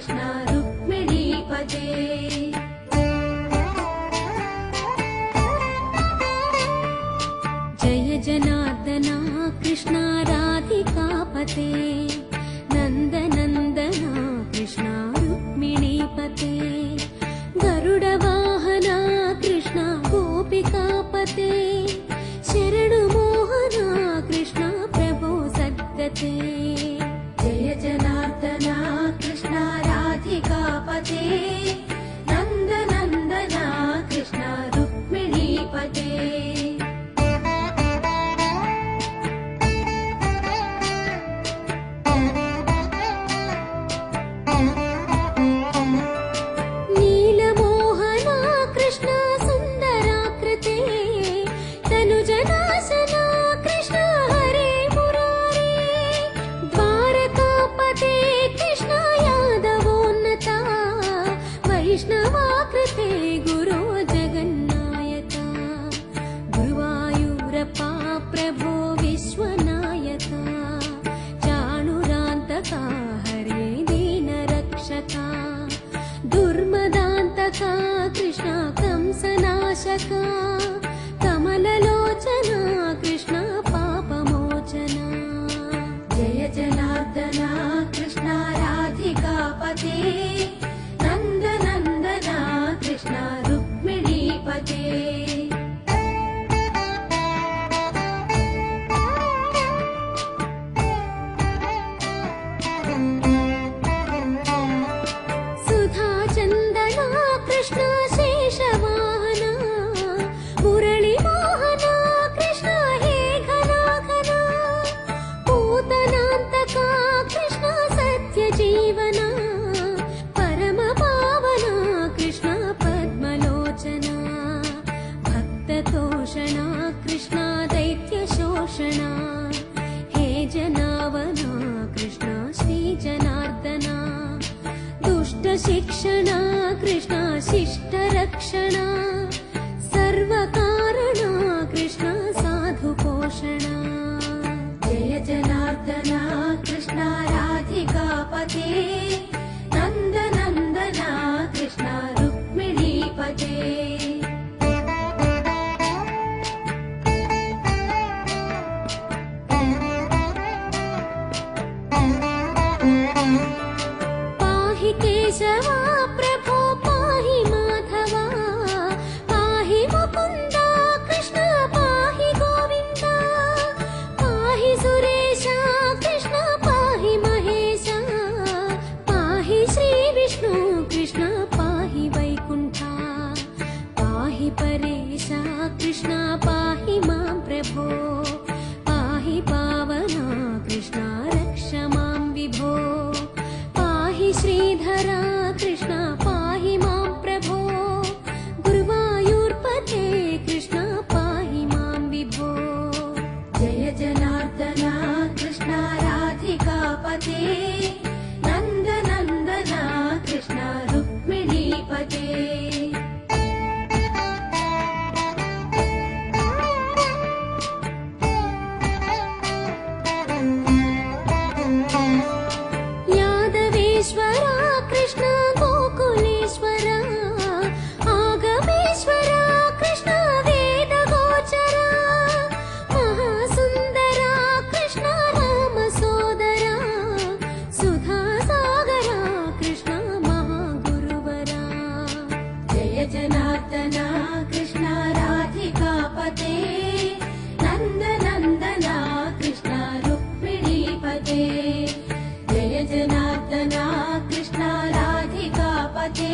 कृष्ण रुक्मिणीपते। जय जनार्दना कृष्ण राधिकापते, नन्दनन्दना कृष्ण रुक्मिणीपते। गरुडवाहना कृष्ण गोपिकापते, शरणु मोहना कृष्ण प्रभो सद्गते। जय जनार्दना कृष्ण राधिकापते, नन्दनन्दना कृष्ण रुक्मिणीपते। नीलमोहना कृष्ण सुन्दराकृते, तनुजनाशना कृष्ण हरे मुरारे। द्वारकापते कृष्ण यादवोन्नता, वैष्णवाकृते गुरो जगन्नायका। गुरुवायूरप्पा प्रभो विश्वनायका, चाणुरान्तका हरे दीनरक्षका। दुर्मदान्तका कृष्ण कंसनाशका, कमललोचना कृष्ण पापमोचना। जय जनार्दना कृष्ण राधिकापते, नन्दनन्दना कृष्ण रुक्मिणीपते। सुधाचन्दना कृष्ण शेषवाहना, मुरळीमोहना कृष्ण हे घनाघना। पूतनान्तका कृष्ण सत्यजीवना, परमपावना कृष्ण पद्मलोचना। भक्ततोषणा कृष्ण दैत्यशोषणा, हे जनावना कृष्ण श्रीजनार्दना। दुष्टशिक्षणा कृष्ण शिष्टरक्षणा, सर्वकारणा कृष्ण साधुपोषणा। जय जनार्दना कृष्ण राधिकापते, नन्दनन्दना कृष्ण रुक्मिणीपते। पाहि केशवा प्रभो पाहि माधवा, पाहि मुकुन्दा कृष्ण पाहि गोविन्दा। पाहि सुरेशा कृष्ण पाहि महेशा, पाहि श्रीविष्णु कृष्ण पाहि वैकुण्ठा। पाहि परेशा कृष्ण पाहि मां प्रभो, पाहि पावना कृष्ण रक्ष मां विभो। पाहि श्रीधरा कृष्ण पाहि मां प्रभो, गुरुवायूर्पते कृष्ण पाहि मां विभो। जय जनार्दना कृष्ण राधिकापते, नन्दनन्दना कृष्ण रुक्मिणीपते। यादवेश्वरा कृष्ण गोकुलेश्वरा, आगमेश्वरा कृष्ण वेदगोचरा। महासुन्दरा कृष्ण रामसोदरा, सुधासागरा कृष्ण महागुरुवरा। जय जनार्दना कृष्ण राधिकापते, नन्दनन्दना कृष्ण रुक्मिणीपते। जय जनार्दना कृष्ण राधिकापते,